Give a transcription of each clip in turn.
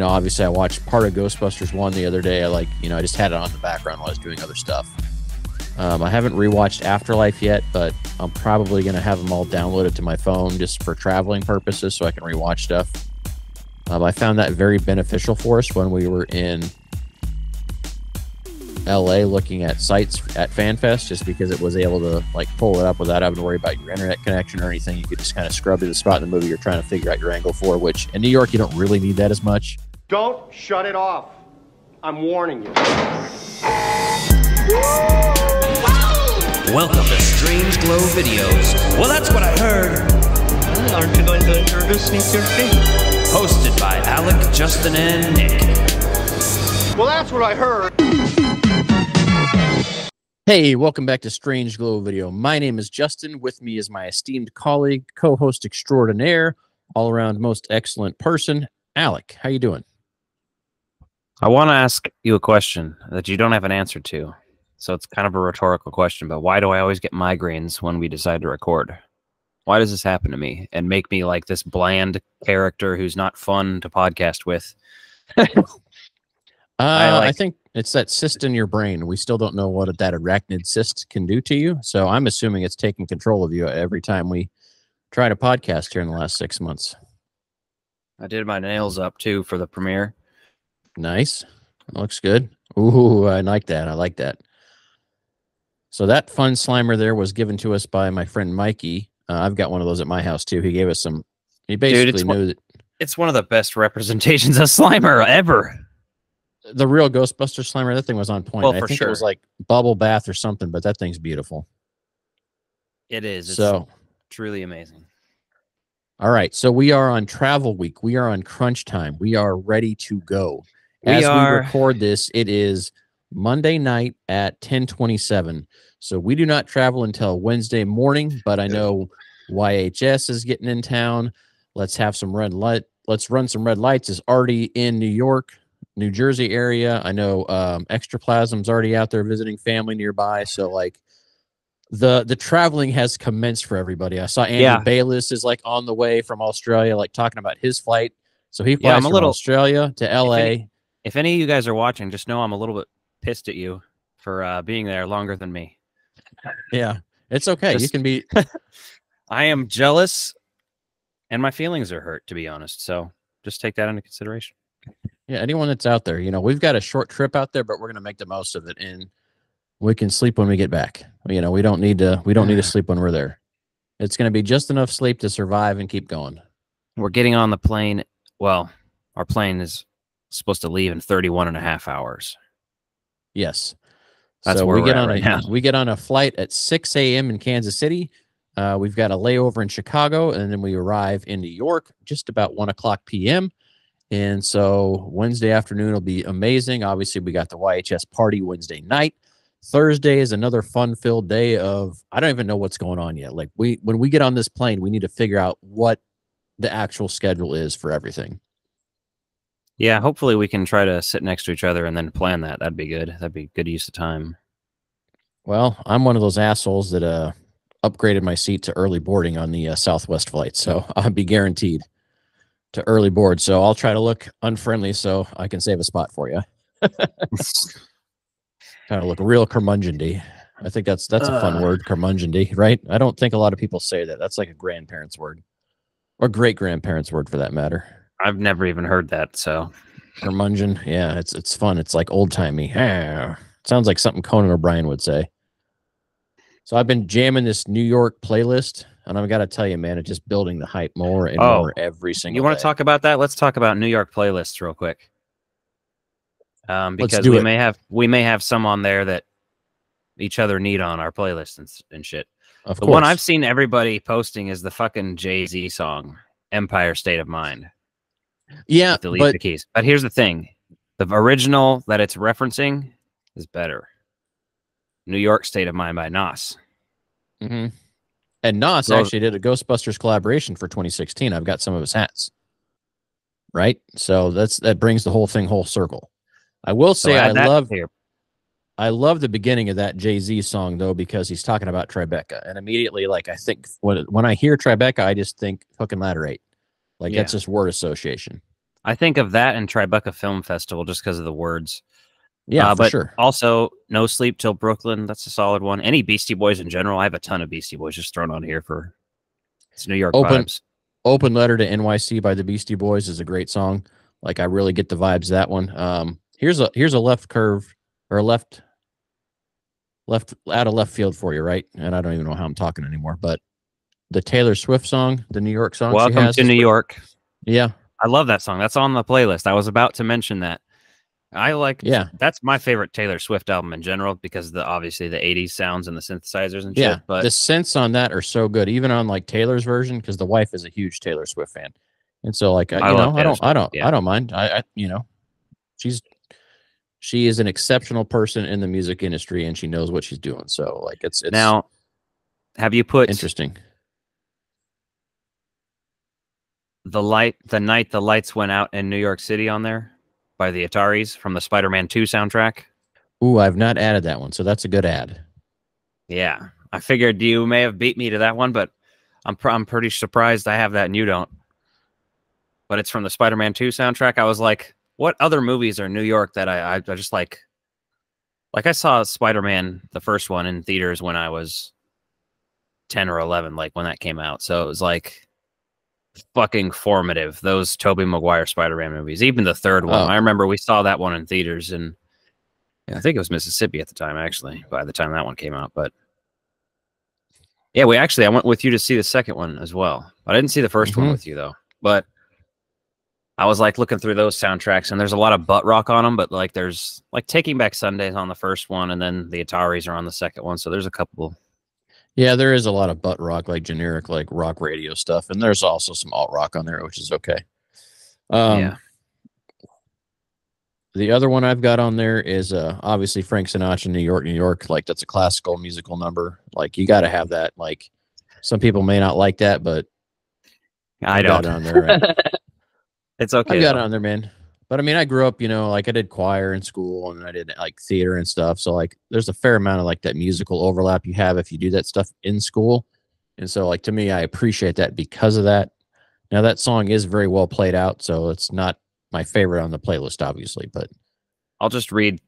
obviously I watched part of Ghostbusters 1 the other day. I just had it on the background while I was doing other stuff. I haven't rewatched Afterlife yet, but I'm probably going to have them all downloaded to my phone just for traveling purposes so I can rewatch stuff. I found that very beneficial for us when we were in LA looking at sites at FanFest, just because it was able to pull it up without having to worry about your internet connection or anything. You could just kind of scrub to the spot in the movie you're trying to figure out your angle for, which in New York you don't really need that as much. Don't shut it off. I'm warning you. Welcome to Strange Glow Videos. Well, that's what I heard. Aren't you going to introduce me to your team? Hosted by Alec, Justin, and Nick. Well, that's what I heard. Hey, welcome back to Strange Glow Video. My name is Justin. With me is my esteemed colleague, co-host extraordinaire, all-around most excellent person, Alec. How you doing? I want to ask you a question that you don't have an answer to. So it's kind of a rhetorical question, but why do I always get migraines when we decide to record? Why does this happen to me and make me like this bland character who's not fun to podcast with? I think it's that cyst in your brain. We still don't know what that arachnid cyst can do to you. So I'm assuming it's taking control of you every time we try to podcast here in the last 6 months. I did my nails up too for the premiere. Nice. Looks good. Ooh, I like that. I like that. So that fun Slimer there was given to us by my friend Mikey. I've got one of those at my house too. He gave us some. He basically knew that it's one of the best representations of Slimer ever. The real Ghostbusters Slimer, that thing was on point. Well, I think it was like bubble bath or something, but that thing's beautiful. It is. It's so truly amazing. All right, so we are on travel week. We are on crunch time. We are ready to go. As we record this, it is Monday night at 10:27. So we do not travel until Wednesday morning, but I know YHS is getting in town. Let's have some red light. Let's run some red lights is already in New York, New Jersey area. I know Extraplasm's already out there visiting family nearby. So the traveling has commenced for everybody. I saw Andy Bayless is on the way from Australia, talking about his flight. So he flies from Australia to LA. If any of you guys are watching, just know I'm a little bit pissed at you for being there longer than me. Yeah, it's okay. You can be. I am jealous, and my feelings are hurt, to be honest. So just take that into consideration. Yeah, anyone that's out there, we've got a short trip out there, but we're gonna make the most of it, and we can sleep when we get back. We don't need to sleep when we're there. It's gonna be just enough sleep to survive and keep going. We're getting on the plane. Well, our plane is supposed to leave in 31.5 hours. Yes. That's so where we get on a flight at 6 a.m. in Kansas City. We've got a layover in Chicago, and then we arrive in New York just about 1 o'clock p.m. And so Wednesday afternoon will be amazing. Obviously, we got the YHS party Wednesday night. Thursday is another fun-filled day of, I don't even know what's going on yet. When we get on this plane, we need to figure out what the actual schedule is for everything. Yeah, hopefully we can try to sit next to each other and then plan that. That'd be good. That'd be good use of time. Well, I'm one of those assholes that upgraded my seat to early boarding on the Southwest flight, so I'll be guaranteed to early board. So I'll try to look unfriendly so I can save a spot for you. Kind of look real curmudgeon-y. I think that's a fun word, curmudgeon-y, right? I don't think a lot of people say that. That's like a grandparent's word, or great-grandparent's word for that matter. I've never even heard that, so. Curmudgeon, yeah, it's fun. It's like old-timey. Sounds like something Conan O'Brien would say. So I've been jamming this New York playlist, and I've got to tell you, man, it's just building the hype more and more every single day. You want to talk about that? Let's talk about New York playlists real quick. Because we may have some on there that each other need on our playlist and shit. Of the course. one I've seen everybody posting is the fucking Jay-Z song, Empire State of Mind. Yeah, Delete the keys. But here's the thing. The original that it's referencing is better. New York State of Mind by Nas. Mm-hmm. And Nas actually did a Ghostbusters collaboration for 2016. I've got some of his hats. Right? So that brings the whole thing whole circle. I will say I love the beginning of that Jay-Z song, though, because he's talking about Tribeca. And immediately, I think when I hear Tribeca, I just think Hook and Ladder 8. That's just word association. I think of that and Tribeca Film Festival just because of the words. Yeah, for but sure. Also, No Sleep Till Brooklyn. That's a solid one. Any Beastie Boys in general. I have a ton of Beastie Boys just thrown on here for it's New York vibes. Open Letter to NYC by the Beastie Boys is a great song. Like I really get the vibes of that one. Here's a left curve or a left out of left field for you, right? And I don't even know how I'm talking anymore, but the Taylor Swift song, the New York song Welcome she has to New York. Yeah. I love that song. That's on the playlist. I was about to mention that. That's my favorite Taylor Swift album in general because obviously the 80s sounds and the synthesizers and shit. But the synths on that are so good, even on like Taylor's version, because the wife is a huge Taylor Swift fan. And so like I don't mind. She is an exceptional person in the music industry and she knows what she's doing. So like it's now have you put interesting the night the lights went out in New York City on there by the Ataris from the Spider-Man 2 soundtrack? Ooh, I've not added that one, so that's a good ad. Yeah, I figured you may have beat me to that one, but I'm pretty surprised I have that and you don't. But it's from the Spider-Man 2 soundtrack. I was like, what other movies are New York that I just like I saw Spider-Man, the first one, in theaters when I was 10 or 11, like when that came out. So it was like fucking formative, those Tobey Maguire Spider-Man movies. Even the third one. I remember we saw that one in theaters, and I think it was Mississippi at the time, actually, by the time that one came out. But yeah, I went with you to see the second one as well. I didn't see the first one with you, though. But I was like looking through those soundtracks, and there's a lot of butt rock on them, but like there's like Taking Back Sundays on the first one, and then the Ataris are on the second one. So there's a couple. Yeah, there is a lot of butt rock, like generic, like rock radio stuff, and there's also some alt rock on there, which is okay. Yeah. The other one I've got on there is obviously Frank Sinatra, New York, New York. Like that's a classical musical number. Like you got to have that. Like some people may not like that, but I don't. Got it on there. Right? It's okay. I got it on there, man. But I mean, I grew up, like I did choir in school and I did like theater and stuff. So like there's a fair amount of like that musical overlap you have if you do that stuff in school. And so like to me, I appreciate that because of that. Now that song is very well played out, so it's not my favorite on the playlist, obviously, but I'll just read.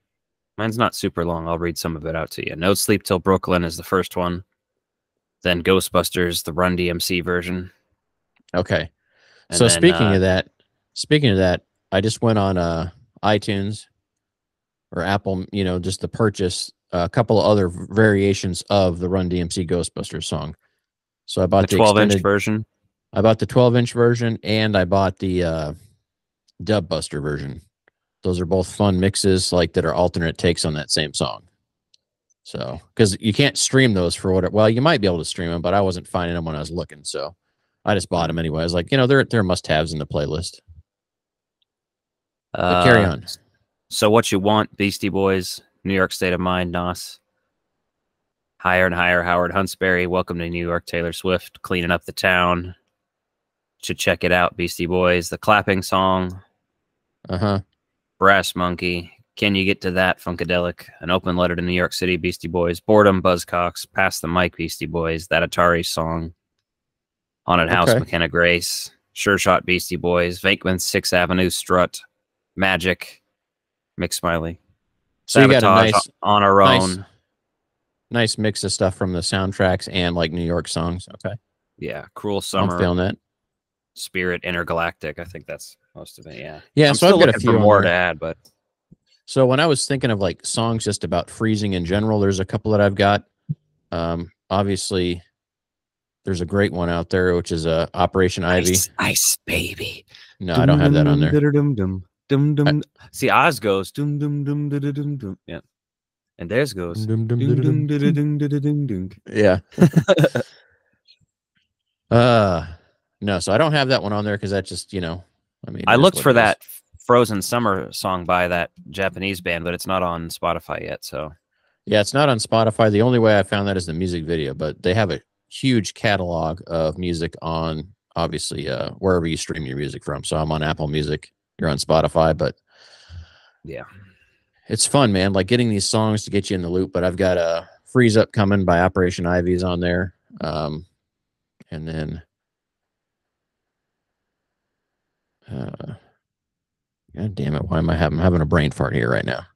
Mine's not super long. I'll read some of it out to you. No Sleep Till Brooklyn is the first one. Then Ghostbusters, the Run DMC version. Okay. And so then, speaking of that, I just went on iTunes or Apple, just to purchase a couple of other variations of the Run DMC Ghostbusters song. So I bought the 12-inch version. I bought the 12-inch version and I bought the Dubbuster version. Those are both fun mixes, like that are alternate takes on that same song. So, because you can't stream those for whatever. Well, you might be able to stream them, but I wasn't finding them when I was looking, so I just bought them anyway. I was like, they're must-haves in the playlist. But carry on. So, what you want, Beastie Boys, New York State of Mind, Nos. Higher and Higher, Howard Huntsberry. Welcome to New York, Taylor Swift. Cleaning Up the Town. Should check it out, Beastie Boys. The Clapping Song. Brass Monkey. Can You Get to That, Funkadelic. An Open Letter to New York City, Beastie Boys. Boredom, Buzzcocks. Pass the Mic, Beastie Boys. That Atari Song. Haunted House, McKenna Grace. Sure Shot, Beastie Boys. Venkman's 6th Avenue, Strut. Magic. Mick Smiley. So Sabotage, you got a nice, On Our Own. Nice mix of stuff from the soundtracks and like New York songs. Okay. Yeah. Cruel Summer. I'm feeling that. Spirit, Intergalactic. I think that's most of it. Yeah. Yeah. I'm so still I've got a few more to add, but. So when I was thinking of like songs just about freezing in general, there's a couple that I've got. Obviously, there's a great one out there, which is Operation Ivy. Ice Baby. No, I don't have that on there. See, Oz goes. Yeah. And theirs goes. Yeah. No, so I don't have that one on there because that just, I looked for that Frozen Summer song by that Japanese band, but it's not on Spotify yet. So, yeah, it's not on Spotify. The only way I found that is the music video, but they have a huge catalog of music on, obviously, wherever you stream your music from. So I'm on Apple Music. You're on Spotify, but yeah, it's fun, man. Like getting these songs to get you in the loop. But I've got a Freeze Up Coming by Operation Ivy's on there, and then God damn it! Why am I having a brain fart here right now?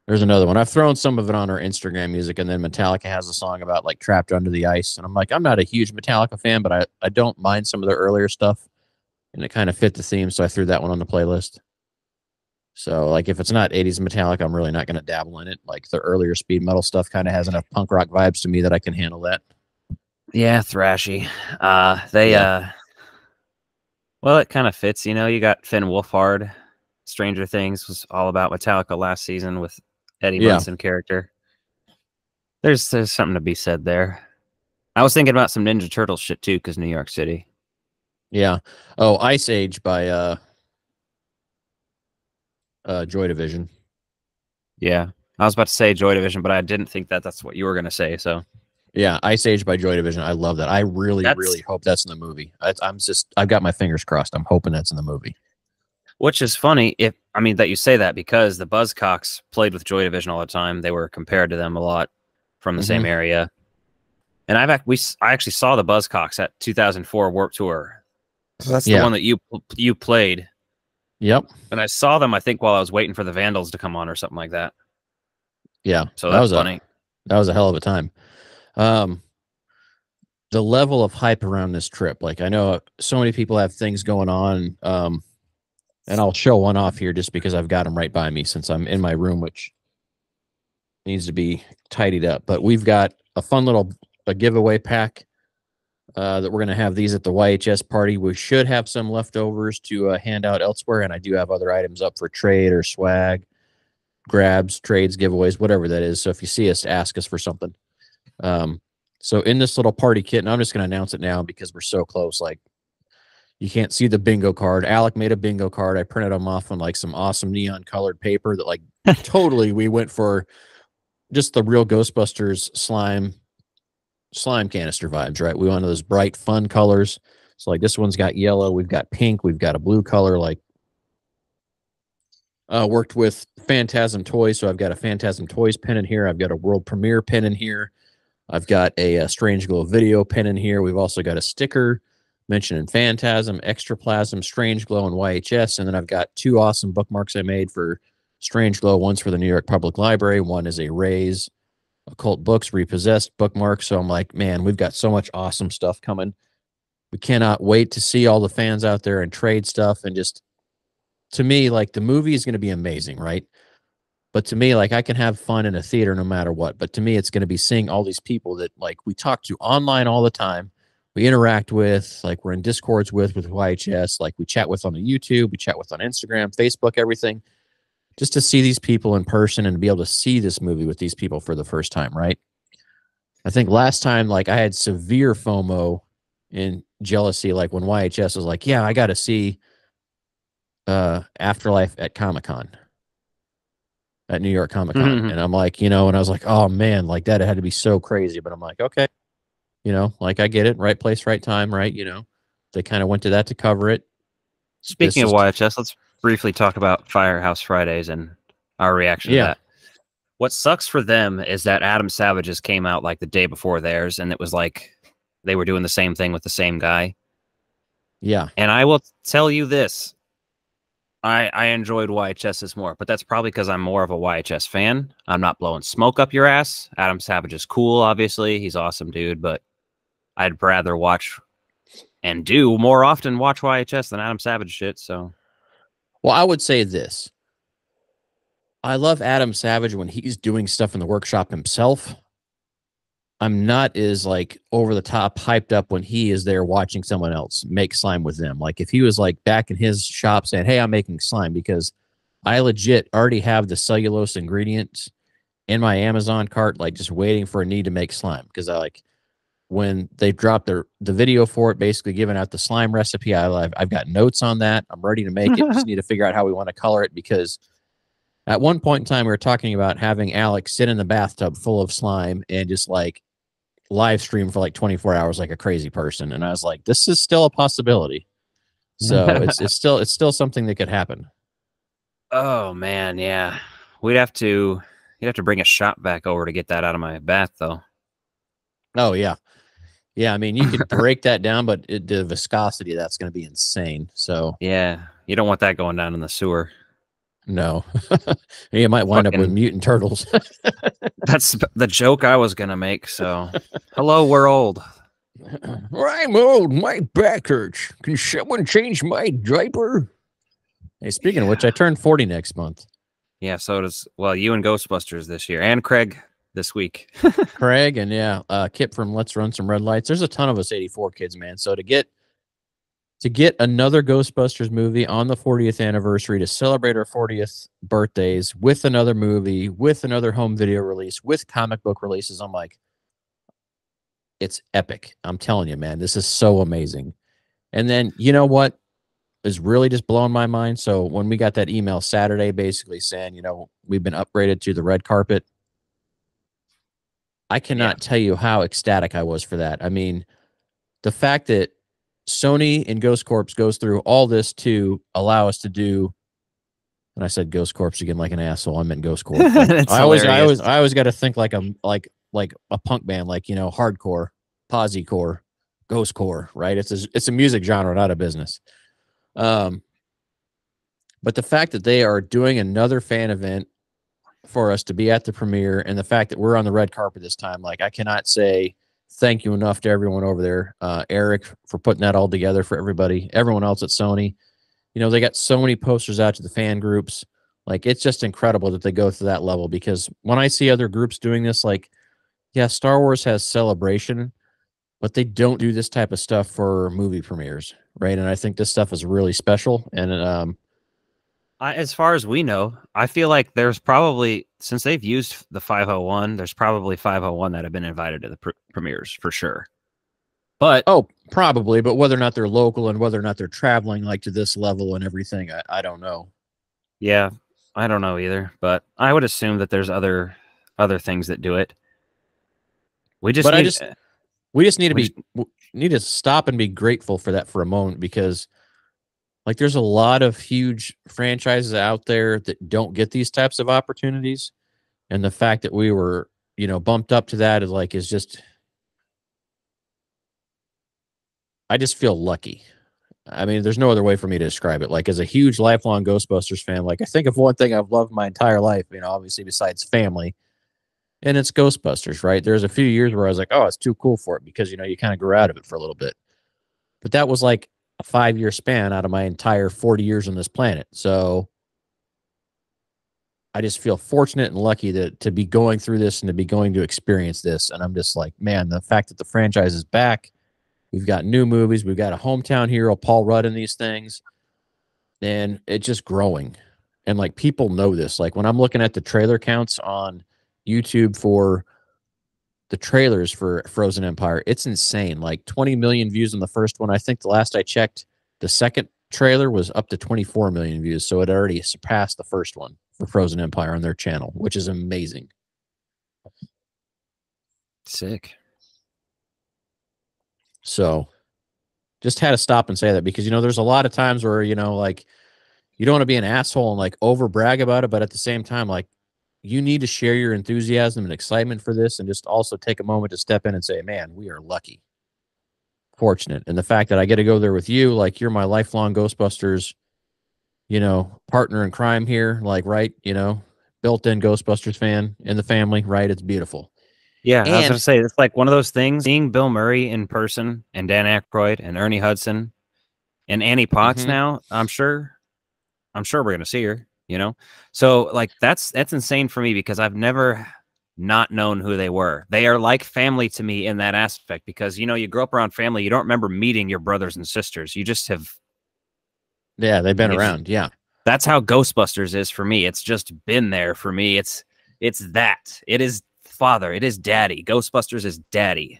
There's another one. I've thrown some of it on our Instagram music, and then Metallica has a song about like trapped under the ice, and I'm like, I'm not a huge Metallica fan, but I don't mind some of their earlier stuff, and it kind of fit the theme, so I threw that one on the playlist. So like, if it's not 80s Metallica, I'm really not going to dabble in it. Like the earlier speed metal stuff kind of has enough punk rock vibes to me that I can handle that. Yeah, thrashy. Well, it kind of fits. You know, you got Finn Wolfhard. Stranger Things was all about Metallica last season with Eddie Munson character. There's something to be said there. I was thinking about some Ninja Turtles shit too, because New York City. Yeah. Oh, Ice Age by Joy Division. Yeah. I was about to say Joy Division, but I didn't think that's what you were going to say. So yeah, Ice Age by Joy Division. I love that. I really hope that's in the movie. I've got my fingers crossed. I'm hoping that's in the movie. Which is funny, that you say that, because the Buzzcocks played with Joy Division all the time. They were compared to them a lot from the same area. And I actually saw the Buzzcocks at 2004 Warped Tour. So that's the one that you played. Yep. And I saw them, I think, while I was waiting for the Vandals to come on or something like that. Yeah. So that's funny. That was a hell of a time. The level of hype around this trip, like I know so many people have things going on, and I'll show one off here just because I've got them right by me since I'm in my room, which needs to be tidied up. But we've got a fun little giveaway pack that we're going to have these at the YHS party. We should have some leftovers to hand out elsewhere, and I do have other items up for trade or swag, grabs, trades, giveaways, whatever that is. So if you see us, ask us for something. So in this little party kit, and I'm just going to announce it now because we're so close, like you can't see the bingo card. Alec made a bingo card. I printed them off on like some awesome neon colored paper that like totally we went for just the real Ghostbusters slime canister vibes, right? We wanted those bright, fun colors. So like this one's got yellow, we've got pink, we've got a blue color, like worked with Phantasm Toys. So I've got a Phantasm Toys pin in here. I've got a World Premiere pin in here. I've got a Strange Glow video pin in here. We've also got a sticker mentioning Phantasm, Extraplasm, Strange Glow, and YHS. And then I've got two awesome bookmarks I made for Strange Glow. One's for the New York Public Library. One is a Raise Occult Books Repossessed bookmark. So I'm like, man, we've got so much awesome stuff coming. We cannot wait to see all the fans out there and trade stuff. And just, to me, like the movie is going to be amazing, right? But to me, like I can have fun in a theater no matter what. But to me, it's going to be seeing all these people that like we talk to online all the time. We interact with, like we're in Discords with YHS, like we chat with on the YouTube, we chat with on Instagram, Facebook, everything. Just to see these people in person and to be able to see this movie with these people for the first time, right? I think last time, like I had severe FOMO and jealousy, like when YHS was like, yeah, I got to see Afterlife at Comic-Con. At New York Comic-Con. And I'm like, and I was like, oh man, like that had to be so crazy. But I'm like, okay, like I get it. Right place, right time, right? They kind of went to that to cover it. Speaking of YHS, let's briefly talk about Firehouse Fridays and our reaction to that. What sucks for them is that Adam Savage's came out like the day before theirs, and it was like they were doing the same thing with the same guy. Yeah. And I will tell you this. I enjoyed YHS's more, but that's probably because I'm more of a YHS fan. I'm not blowing smoke up your ass. Adam Savage is cool, obviously. He's awesome, dude, but I'd rather watch and do more often watch YHS than Adam Savage shit, so. Well, I would say this. I love Adam Savage when he's doing stuff in the workshop himself. I'm not as like over the top hyped up when he is there watching someone else make slime with them. Like if he was like back in his shop saying, hey, I'm making slime, because I legit already have the cellulose ingredients in my Amazon cart, like just waiting for a need to make slime. Because I like when they dropped the video for it, basically giving out the slime recipe, I've got notes on that. I'm ready to make it. Just need to figure out how we want to color it, because at one point in time, we were talking about having Alex sit in the bathtub full of slime and just like live stream for like 24 hours like a crazy person. And I was like, this is still a possibility. So it's still something that could happen. Oh man, yeah. You'd have to bring a shop vac over to get that out of my bath though. Oh yeah. Yeah, I mean you could break that down, but the viscosity, that's going to be insane. So yeah. You don't want that going down in the sewer. No. You might wind up with mutant turtles. That's the joke I was gonna make. So, hello, we're old. I'm old. My back hurts. Can someone change my diaper? Hey, speaking of which, I turned 40 next month. Yeah, so does you and Ghostbusters this year, and Craig this week. Craig and Kip from Let's Run Some Red Lights. There's a ton of us 84 kids, man. So to get another Ghostbusters movie on the 40th anniversary to celebrate our 40th birthdays with another movie, with another home video release, with comic book releases, I'm like, it's epic. I'm telling you, man, this is so amazing. And then, you know what is really just blowing my mind? So when we got that email Saturday basically saying, we've been upgraded to the red carpet, I cannot tell you how ecstatic I was for that. I mean, the fact that Sony and Ghost Corps goes through all this to allow us to do, and I said Ghost Corps again like an asshole. I meant Ghost Corps. Like, I always got to think like a punk band, like hardcore, posiecore, Ghost Corps, right? It's a music genre, not a business. But the fact that they are doing another fan event for us to be at the premiere, and the fact that we're on the red carpet this time, like I cannot say thank you enough to everyone over there. Eric for putting that all together for everybody, everyone else at Sony. They got so many posters out to the fan groups. Like, it's just incredible that they go to that level, because when I see other groups doing this, like, yeah, Star Wars has Celebration, but they don't do this type of stuff for movie premieres, right? And I think this stuff is really special. And as far as we know, I feel like there's probably, since they've used the 501, there's probably 501 that have been invited to the premieres for sure. But probably, but whether or not they're local and whether or not they're traveling like to this level and everything, I don't know. Yeah, I don't know either, but I would assume that there's other things that do it. We just need to stop and be grateful for that for a moment, because like there's a lot of huge franchises out there that don't get these types of opportunities, and the fact that we were, bumped up to that is just, I just feel lucky. I mean, there's no other way for me to describe it. Like, as a huge lifelong Ghostbusters fan, like I think of one thing I've loved my entire life, obviously besides family, and it's Ghostbusters, right? There's a few years where I was like, oh, it's too cool for it, because, you kind of grew out of it for a little bit. But that was like a 5-year span out of my entire 40 years on this planet. So I just feel fortunate and lucky to be going through this and to be going to experience this. And I'm just like, man, the fact that the franchise is back, we've got new movies, we've got a hometown hero, Paul Rudd, in these things, and it's just growing. And like, people know this. Like, when I'm looking at the trailer counts on YouTube for the trailers for Frozen Empire, it's insane. Like 20 million views on the first one. I think the last I checked, the second trailer was up to 24 million views. So it already surpassed the first one for Frozen Empire on their channel, which is amazing. Sick. So just had to stop and say that, because, there's a lot of times where, like, you don't want to be an asshole and like over brag about it, but at the same time, like, you need to share your enthusiasm and excitement for this, and just also take a moment to step in and say, man, we are lucky, fortunate. And the fact that I get to go there with you, like, you're my lifelong Ghostbusters, partner in crime here, like, right, built-in Ghostbusters fan in the family, right? It's beautiful. Yeah, I was going to say, it's like one of those things, seeing Bill Murray in person, and Dan Aykroyd and Ernie Hudson and Annie Potts now, I'm sure we're going to see her. So like that's insane for me, because I've never not known who they were. They are like family to me in that aspect, because you grow up around family, you don't remember meeting your brothers and sisters, you just have. Yeah, they've been around. Yeah, that's how Ghostbusters is for me. It's just been there for me. It's that. It is father, it is daddy. Ghostbusters is daddy.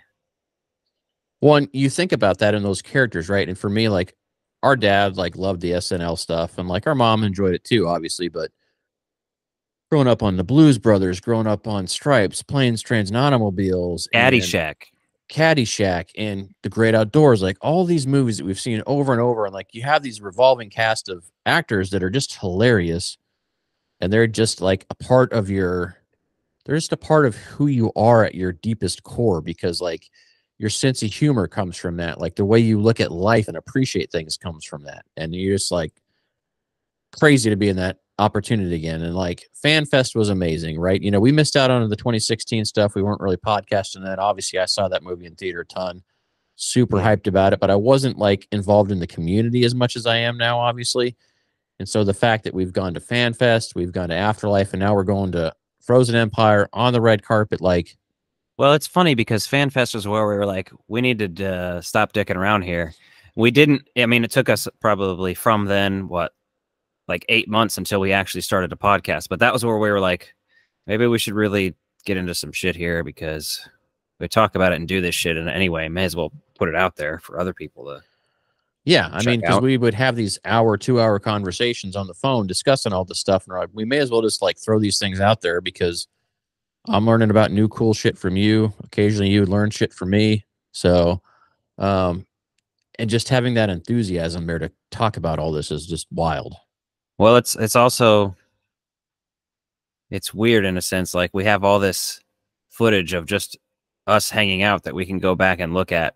One, you think about that in those characters, right? And for me, like, our dad like loved the SNL stuff, and like our mom enjoyed it too, obviously. But growing up on the Blues Brothers, growing up on Stripes, Planes, Trains, and Automobiles, Caddyshack, and The Great Outdoors, like all these movies that we've seen over and over, and like you have these revolving cast of actors that are just hilarious, and they're just like a part of they're just a part of who you are at your deepest core, because like your sense of humor comes from that. Like the way you look at life and appreciate things comes from that. And you're just like, crazy to be in that opportunity again. And like Fan Fest was amazing, right? You know, we missed out on the 2016 stuff. We weren't really podcasting that. Obviously, I saw that movie in theater a ton. Super hyped about it, but I wasn't like involved in the community as much as I am now, obviously. And so the fact that we've gone to Fan Fest, we've gone to Afterlife, and now we're going to Frozen Empire on the red carpet, like. Well, it's funny because Fan Fest was where we were like, we need to stop dicking around here. We didn't. I mean, it took us probably from then, what, like 8 months until we actually started a podcast. But that was where we were like, maybe we should really get into some shit here, because we talk about it and do this shit. And anyway, may as well put it out there for other people to. Yeah, I mean, because we would have these 2-hour conversations on the phone discussing all this stuff, and we may as well just like throw these things out there, because I'm learning about new cool shit from you. Occasionally, you learn shit from me. So, and just having that enthusiasm there to talk about all this is just wild. Well, it's also, it's weird in a sense. Like, we have all this footage of just us hanging out that we can go back and look at.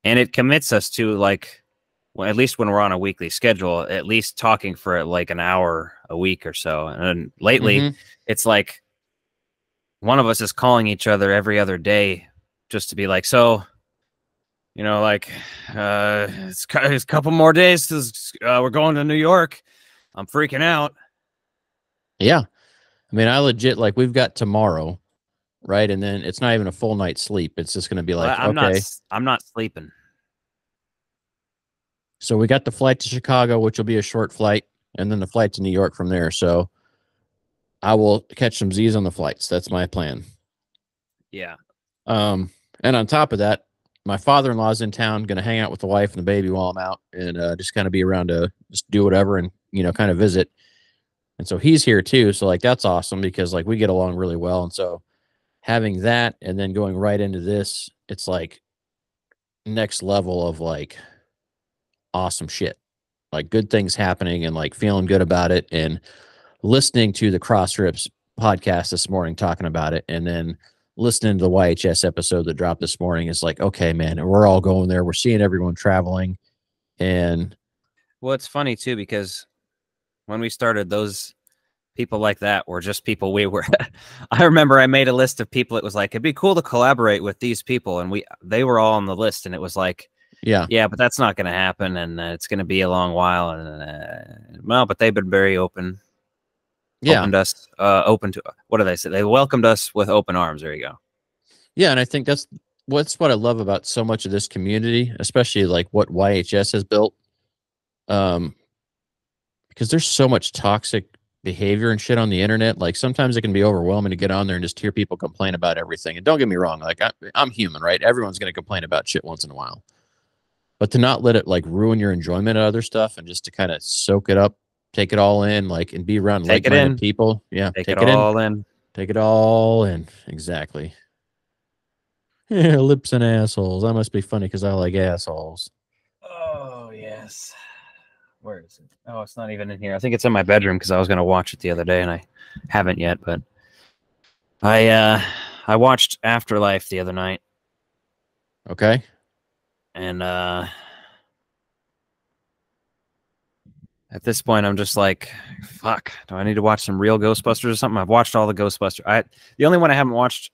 And it commits us to, like, well, at least when we're on a weekly schedule, at least talking for like an hour a week or so. And lately, it's like one of us is calling each other every other day just to be like, so, you know, like, it's a couple more days to, we're going to New York. I'm freaking out. Yeah. I mean, I legit, like, we've got tomorrow, right? And then it's not even a full night's sleep. It's just going to be like, I'm okay. I'm not sleeping. So we got the flight to Chicago, which will be a short flight, and then the flight to New York from there. So I will catch some Z's on the flights. That's my plan. Yeah. And on top of that, my father-in-law's in town, going to hang out with the wife and the baby while I'm out, and just kind of be around to just do whatever and, you know, kind of visit. And so he's here too. So like, that's awesome, because like we get along really well. And so having that and then going right into this, it's like next level of like awesome shit, like good things happening, and like feeling good about it. And listening to the Crossrips podcast this morning talking about it, and then listening to the YHS episode that dropped this morning, is like, okay, man, we're all going there. We're seeing everyone traveling. And well, it's funny too, because when we started, those people like that were just people we were. I remember I made a list of people. It was like, it'd be cool to collaborate with these people, and they were all on the list, and it was like, yeah, but that's not going to happen, and it's going to be a long while. And well, but they've been very open. Yeah, opened us open to, what do they say? They welcomed us with open arms. There you go. Yeah, and I think that's what I love about so much of this community, especially like what YHS has built. Because there's so much toxic behavior and shit on the internet. Like sometimes it can be overwhelming to get on there and just hear people complain about everything. And don't get me wrong, like I'm human, right? Everyone's going to complain about shit once in a while. But to not let it like ruin your enjoyment of other stuff, and just to kind of soak it up, take it all in, like, and be around like-minded people. Yeah, take it all in. Take it all in. Exactly. Yeah, lips and assholes. That must be funny because I like assholes. Oh, yes. Where is it? Oh, it's not even in here. I think it's in my bedroom because I was going to watch it the other day and I haven't yet. But I watched Afterlife the other night. Okay. And at this point, I'm just like, fuck, do I need to watch some real Ghostbusters or something? I've watched all the Ghostbusters. The only one I haven't watched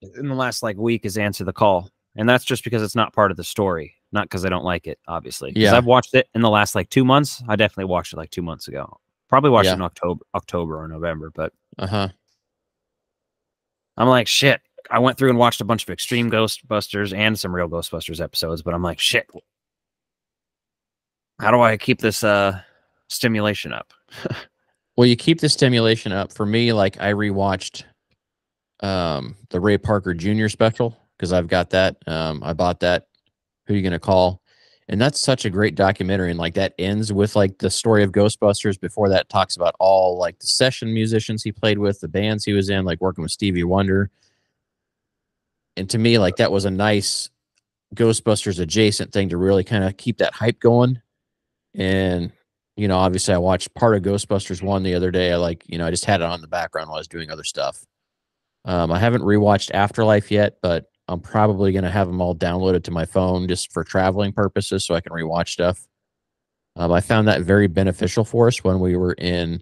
in the last like week is Answer the Call. And that's just because it's not part of the story. Not because I don't like it, obviously. Because I've watched it in the last like 2 months. I definitely watched it like 2 months ago. Probably watched it in October or November. But I'm like, shit. I went through and watched a bunch of Extreme Ghostbusters and some real Ghostbusters episodes. But I'm like, shit. How do I keep this stimulation up? Well, you keep the stimulation up. For me, like I rewatched the Ray Parker Jr. special because I've got that. I bought that. Who You Gonna Call? And that's such a great documentary. And like that ends with like the story of Ghostbusters. Before that, talks about all like the session musicians he played with, the bands he was in, like working with Stevie Wonder. And to me, like that was a nice Ghostbusters adjacent thing to really kind of keep that hype going. And, you know, obviously I watched part of Ghostbusters 1 the other day. I just had it on in the background while I was doing other stuff. I haven't rewatched Afterlife yet, but I'm probably going to have them all downloaded to my phone just for traveling purposes so I can rewatch stuff. I found that very beneficial for us when we were in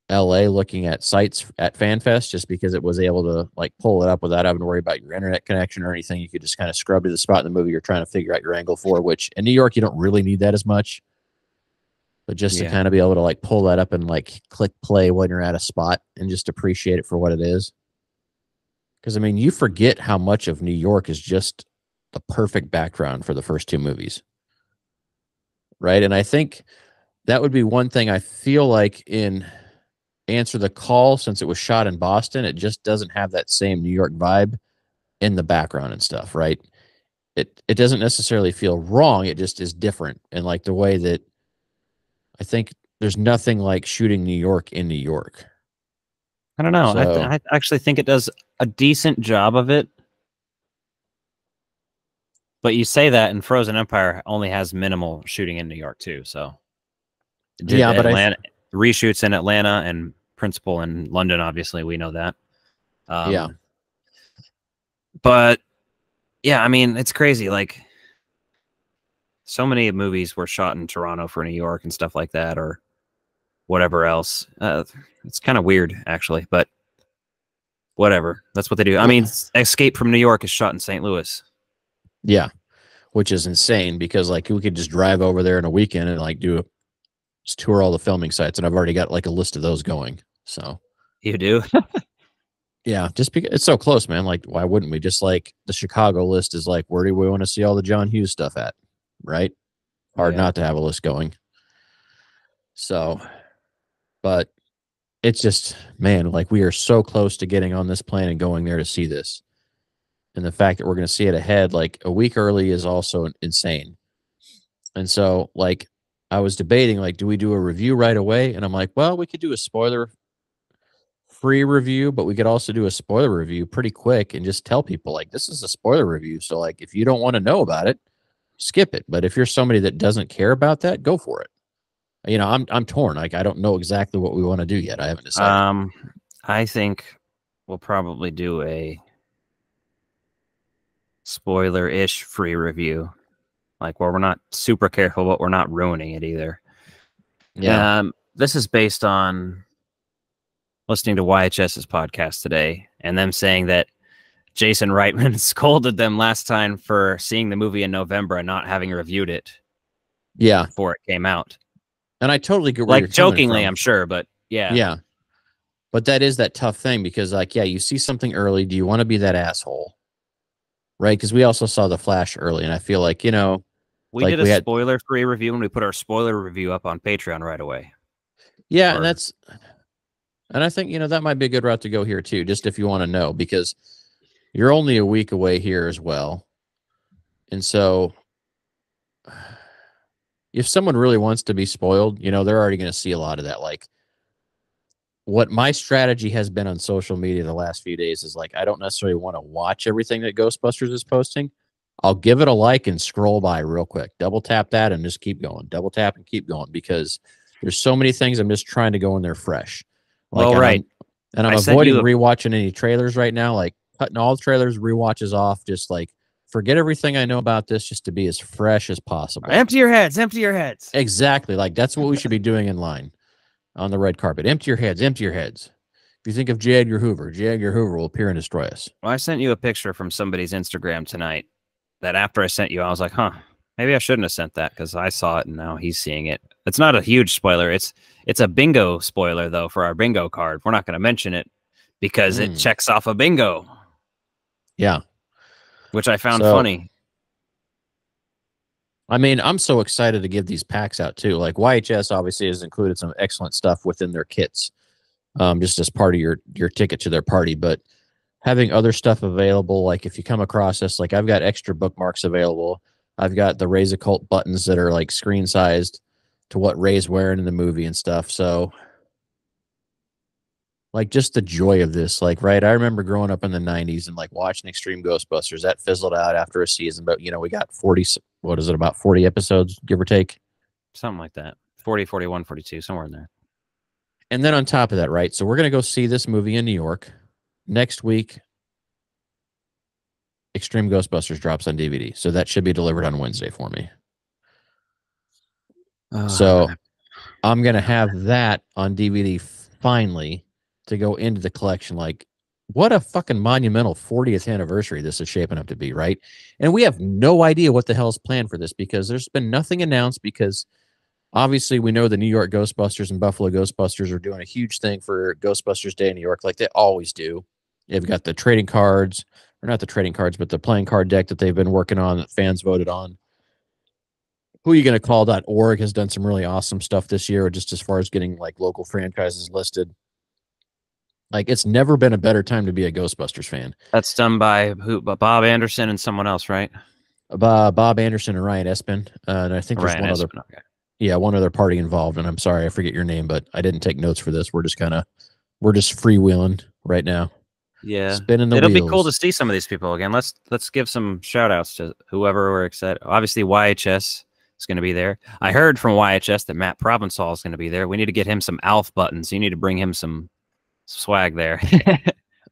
LA looking at sites at FanFest, just because it was able to like pull it up without having to worry about your internet connection or anything. You could just kind of scrub to the spot in the movie you're trying to figure out your angle for, which in New York, you don't really need that as much. But just to kind of be able to like pull that up and like click play when you're at a spot and just appreciate it for what it is. Because I mean, you forget how much of New York is just the perfect background for the first two movies. Right. And I think that would be one thing I feel like in Answer the Call, since it was shot in Boston, it just doesn't have that same New York vibe in the background and stuff. Right. It doesn't necessarily feel wrong. It just is different. And like the way that I think there's nothing like shooting New York in New York. I don't know. So, I actually think it does a decent job of it. But you say that, and Frozen Empire only has minimal shooting in New York too. So yeah, but Atlanta, reshoots in Atlanta and principal in London. Obviously, we know that. Yeah. But yeah, I mean, it's crazy. Like, so many movies were shot in Toronto for New York and stuff like that, or whatever else. It's kind of weird, actually, but whatever. That's what they do. I mean, Escape from New York is shot in St. Louis. Yeah, which is insane because like we could just drive over there in a weekend and like just tour all the filming sites, and I've already got like a list of those going. So you do? Yeah, just because it's so close, man. Like, why wouldn't we? Just like the Chicago list is like, where do we want to see all the John Hughes stuff at? Right? Hard not to have a list going. So, but it's just, man, like we are so close to getting on this plane and going there to see this. And the fact that we're going to see it ahead, like a week early, is also insane. And so, like, I was debating, like, do we do a review right away? And I'm like, well, we could do a spoiler-free review, but we could also do a spoiler review pretty quick and just tell people, like, this is a spoiler review. So, like, if you don't want to know about it, skip it. But if you're somebody that doesn't care about that, go for it. You know, I'm torn. Like, I don't know exactly what we want to do yet. I haven't decided. I think we'll probably do a spoiler-ish free review, like where we're not super careful, but we're not ruining it either. Yeah. This is based on listening to YHS's podcast today and them saying that Jason Reitman scolded them last time for seeing the movie in November and not having reviewed it. Yeah. Before it came out. And I totally get where you're jokingly, I'm sure, but yeah. Yeah. But that is that tough thing because, like, yeah, you see something early. Do you want to be that asshole? Right? Because we also saw The Flash early, and I feel like, you know, we did a spoiler-free review and we put our spoiler review up on Patreon right away. Yeah, and I think, you know, that might be a good route to go here too, just if you want to know, because you're only a week away here as well. And so if someone really wants to be spoiled, you know, they're already going to see a lot of that. Like, what my strategy has been on social media the last few days is like, I don't necessarily want to watch everything that Ghostbusters is posting. I'll give it a like and scroll by real quick, double tap that and just keep going, double tap and keep going, because there's so many things. I'm just trying to go in there fresh. Like, well, right. I'm avoiding rewatching any trailers right now, like cutting all the trailers, rewatches off, just like forget everything I know about this just to be as fresh as possible. Empty your heads, empty your heads. Exactly. Like that's what we should be doing in line on the red carpet. Empty your heads, empty your heads. If you think of J. Edgar Hoover will appear and destroy us. Well, I sent you a picture from somebody's Instagram tonight that after I sent you, I was like, huh, maybe I shouldn't have sent that because I saw it and now he's seeing it. It's not a huge spoiler. It's a bingo spoiler, though, for our bingo card. We're not going to mention it because it checks off a bingo. Yeah. Which I found funny. I mean, I'm so excited to give these packs out, too. Like, YHS obviously has included some excellent stuff within their kits, just as part of your ticket to their party. But having other stuff available, like if you come across this, like I've got extra bookmarks available. I've got the Ray's Occult buttons that are like screen sized to what Ray's wearing in the movie and stuff. So, like, just the joy of this, like, right? I remember growing up in the 90s and like watching Extreme Ghostbusters. That fizzled out after a season, but you know, we got 40, what is it, about 40 episodes, give or take? Something like that. 40, 41, 42, somewhere in there. And then on top of that, right? So we're going to go see this movie in New York. Next week, Extreme Ghostbusters drops on DVD. So that should be delivered on Wednesday for me. So I'm going to have that on DVD finally to go into the collection. Like, what a fucking monumental 40th anniversary this is shaping up to be, right? And we have no idea what the hell's planned for this because there's been nothing announced because obviously we know the New York Ghostbusters and Buffalo Ghostbusters are doing a huge thing for Ghostbusters Day in New York like they always do. They've got the trading cards, or not the trading cards, but the playing card deck that they've been working on that fans voted on. Who are you going to call.org has done some really awesome stuff this year, just as far as getting like local franchises listed. Like it's never been a better time to be a Ghostbusters fan. That's done by who? Bob Anderson and someone else, right? Bob Anderson and Ryan Espen, and I think there's Ryan one Espen, other, okay. yeah, one other party involved. And I'm sorry, I forget your name, but I didn't take notes for this. We're just freewheeling right now. Yeah, spinning the it'll wheels. be cool to see some of these people again. Let's give some shout outs to whoever we're excited. Obviously, YHS is going to be there. I heard from YHS that Matt Provençal is going to be there. We need to get him some Alf buttons. You need to bring him some swag there.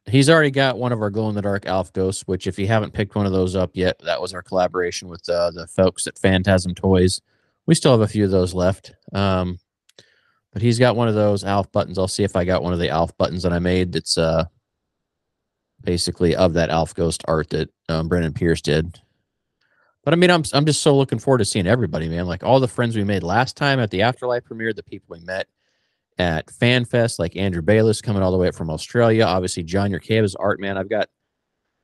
He's already got one of our glow in the dark Alf ghosts, which if you haven't picked one of those up yet, that was our collaboration with the folks at Phantasm Toys. We still have a few of those left. But he's got one of those Alf buttons. I'll see if I got one of the Alf buttons that I made. That's basically of that Alf ghost art that Brendan Pierce did. But I mean, I'm just so looking forward to seeing everybody, man. Like all the friends we made last time at the Afterlife premiere, the people we met at FanFest, like Andrew Bayless coming all the way up from Australia. Obviously, John Yerkeva's art, man. I've got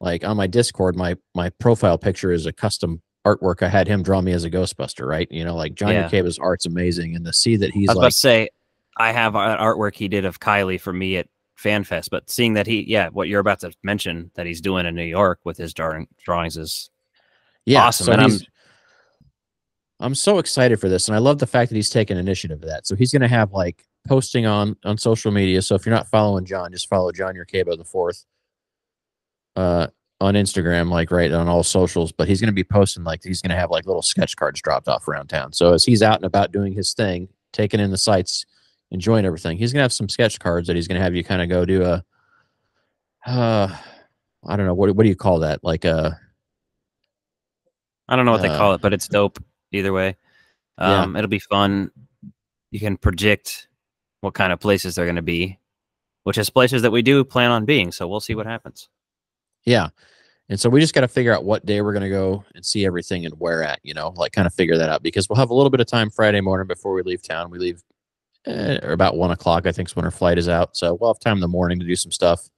like on my Discord, my profile picture is a custom artwork. I had him draw me as a Ghostbuster, right? You know, like John Yerkeva's art's amazing, and to see that he's I was about to say, I have artwork he did of Kylie for me at FanFest, but seeing that what you're about to mention that he's doing in New York with his drawings is awesome. So and I'm so excited for this, and I love the fact that he's taken initiative to that. So he's going to have like posting on social media. So if you're not following John, just follow John Yerkeba the Fourth on Instagram, like right on all socials. But he's going to be posting like he's going to have like little sketch cards dropped off around town. So as he's out and about doing his thing, taking in the sights, enjoying everything, he's going to have some sketch cards that he's going to have you kind of go do a I don't know what do you call that, like I don't know what they call it, but it's dope either way. It'll be fun. You can predict what kind of places they're going to be, which is places that we do plan on being. So we'll see what happens. Yeah. And so we just got to figure out what day we're going to go and see everything and where at, you know, like kind of figure that out because we'll have a little bit of time Friday morning before we leave town. We leave about 1 o'clock, I think is when our flight is out. So we'll have time in the morning to do some stuff.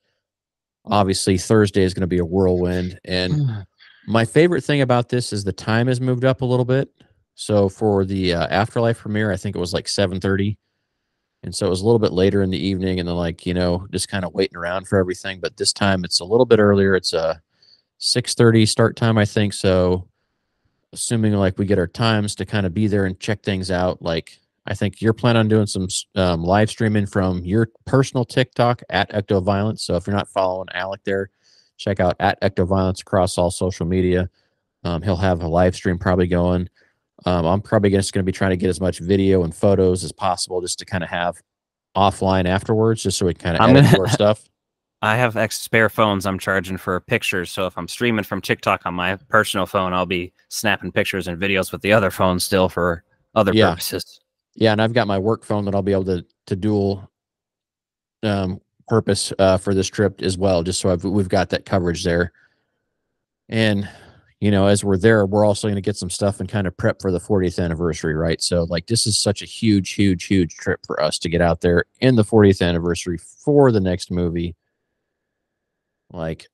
Obviously, Thursday is going to be a whirlwind. And my favorite thing about this is the time has moved up a little bit. So for the Afterlife premiere, I think it was like 7:30. And so it was a little bit later in the evening and then like, you know, just kind of waiting around for everything. But this time it's a little bit earlier. It's a 6:30 start time, I think. So assuming like we get our times to kind of be there and check things out, like I think you're planning on doing some live streaming from your personal TikTok at Ectoviolence. So if you're not following Alec there, check out at Ectoviolence across all social media. He'll have a live stream probably going. I'm probably just going to be trying to get as much video and photos as possible just to kind of have offline afterwards, just so we kind of edit more stuff. I have spare phones I'm charging for pictures. So if I'm streaming from TikTok on my personal phone, I'll be snapping pictures and videos with the other phone still for other purposes. Yeah, and I've got my work phone that I'll be able to dual purpose for this trip as well, just so we've got that coverage there. And you know, as we're there, we're also going to get some stuff and kind of prep for the 40th anniversary, right? So, like, this is such a huge, huge, huge trip for us to get out there in the 40th anniversary for the next movie. Like,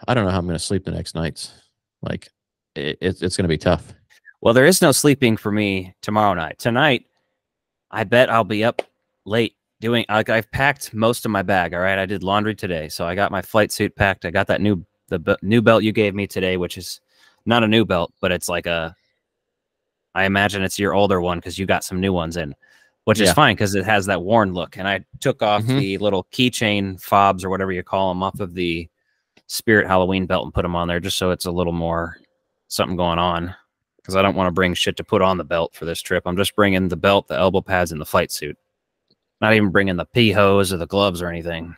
I don't know how I'm going to sleep the next nights. Like, it's going to be tough. Well, there is no sleeping for me tomorrow night. Tonight, I bet I'll be up late doing. I've packed most of my bag. All right, I did laundry today, so I got my flight suit packed. I got that new belt you gave me today, which is not a new belt, but it's like I imagine it's your older one because you got some new ones in, which is fine because it has that worn look. And I took off the little keychain fobs or whatever you call them off of the Spirit Halloween belt and put them on there just so it's a little more something going on because I don't want to bring shit to put on the belt for this trip. I'm just bringing the belt, the elbow pads, and the flight suit. Not even bringing the pee hose or the gloves or anything.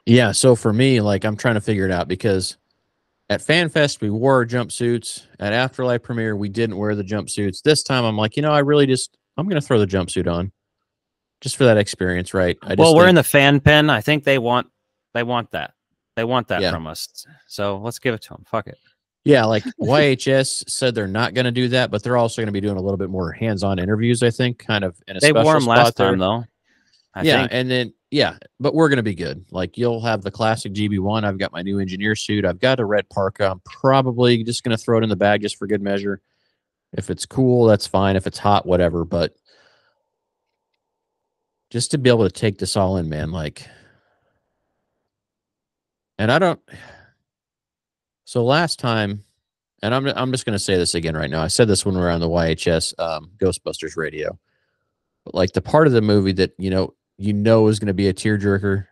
Yeah, so for me, like I'm trying to figure it out because at FanFest, we wore jumpsuits. At Afterlife premiere, we didn't wear the jumpsuits. This time, I'm like, you know, I really just I'm gonna throw the jumpsuit on just for that experience, right? Well, we're in the fan pen. I think they want that. They want that Yeah. from us. So let's give it to them. Fuck it. Yeah, like YHS said they're not going to do that, but they're also going to be doing a little bit more hands-on interviews, I think, kind of in a They special wore them spot last there. time, though. I Yeah, think. and then but we're going to be good. Like you'll have the classic GB1. I've got my new engineer suit. I've got a red parka. I'm probably just going to throw it in the bag just for good measure. If it's cool, that's fine. If it's hot, whatever. But just to be able to take this all in, man, like, and I don't. So last time, and I'm just going to say this again right now. I said this when we were on the YHS Ghostbusters radio, but like the part of the movie that you know is going to be a tearjerker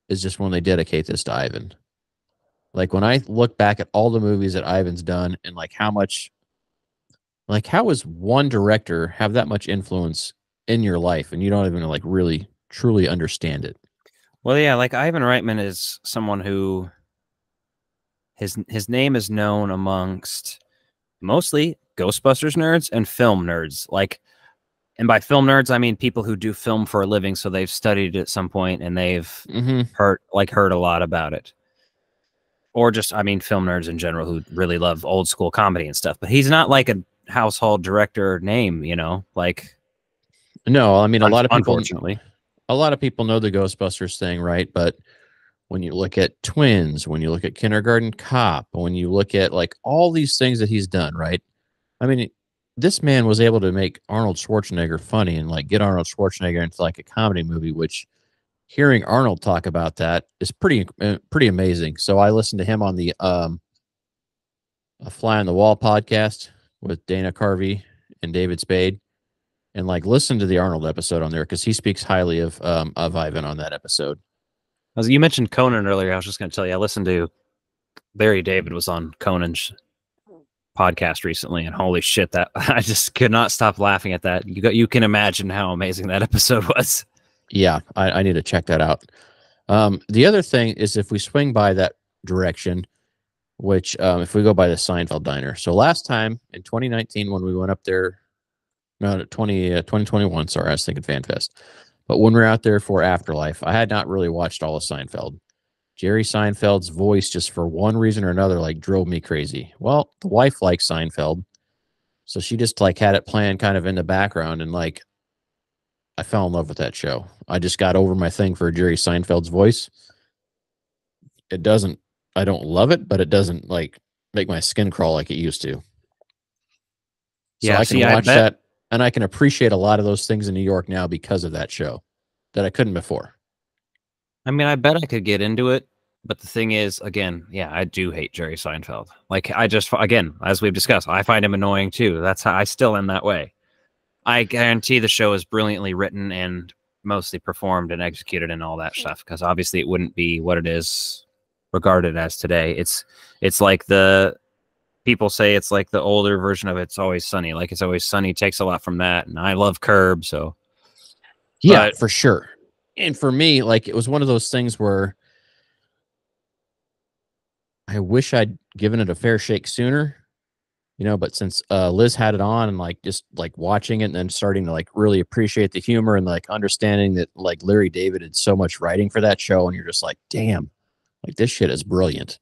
is just when they dedicate this to Ivan. Like when I look back at all the movies that Ivan's done, and like how does one director have that much influence in your life, and you don't even like really truly understand it? Well, yeah, like Ivan Reitman is someone who his name is known amongst mostly Ghostbusters nerds and film nerds. Like, and by film nerds, I mean people who do film for a living, so they've studied it at some point and they've heard a lot about it. Or just, I mean, film nerds in general who really love old school comedy and stuff. But he's not like a household director name, you know, like. No, I mean, a lot of people know the Ghostbusters thing, right? But when you look at Twins, when you look at Kindergarten Cop, when you look at like all these things that he's done, right? I mean, this man was able to make Arnold Schwarzenegger funny and like get Arnold Schwarzenegger into like a comedy movie, which hearing Arnold talk about that is pretty amazing. So I listened to him on the A Fly on the Wall podcast with Dana Carvey and David Spade, and like listen to the Arnold episode on there because he speaks highly of Ivan on that episode. You mentioned Conan earlier. I was just going to tell you, I listened to Larry David was on Conan's podcast recently, and holy shit, that I just could not stop laughing at that. You can imagine how amazing that episode was. Yeah, I need to check that out. The other thing is if we swing by that direction, which if we go by the Seinfeld Diner. So last time in 2019 when we went up there, no, 2021, sorry, I was thinking FanFest. But when we were out there for Afterlife, I had not really watched all of Seinfeld. Jerry Seinfeld's voice, just for one reason or another, like drove me crazy. Well, the wife likes Seinfeld, so she just like had it playing kind of in the background, and like I fell in love with that show. I just got over my thing for Jerry Seinfeld's voice. I don't love it, but it doesn't like make my skin crawl like it used to. So yeah, I can watch that, and I can appreciate a lot of those things in New York now because of that show that I couldn't before. I mean, I bet I could get into it, but the thing is, again, yeah, I do hate Jerry Seinfeld. Like, again, as we've discussed, I find him annoying too. That's how I still am that way. I guarantee the show is brilliantly written and mostly performed and executed and all that stuff, because obviously it wouldn't be what it is regarded as today. It's like people say it's like the older version of It's Always Sunny. Like It's Always Sunny takes a lot from that, and I love Curb, so yeah, for sure. And for me, like it was one of those things where I wish I'd given it a fair shake sooner, you know, but since Liz had it on and like just like watching it and then starting to like really appreciate the humor and like understanding that like Larry David did so much writing for that show, and you're just like, damn, like this shit is brilliant.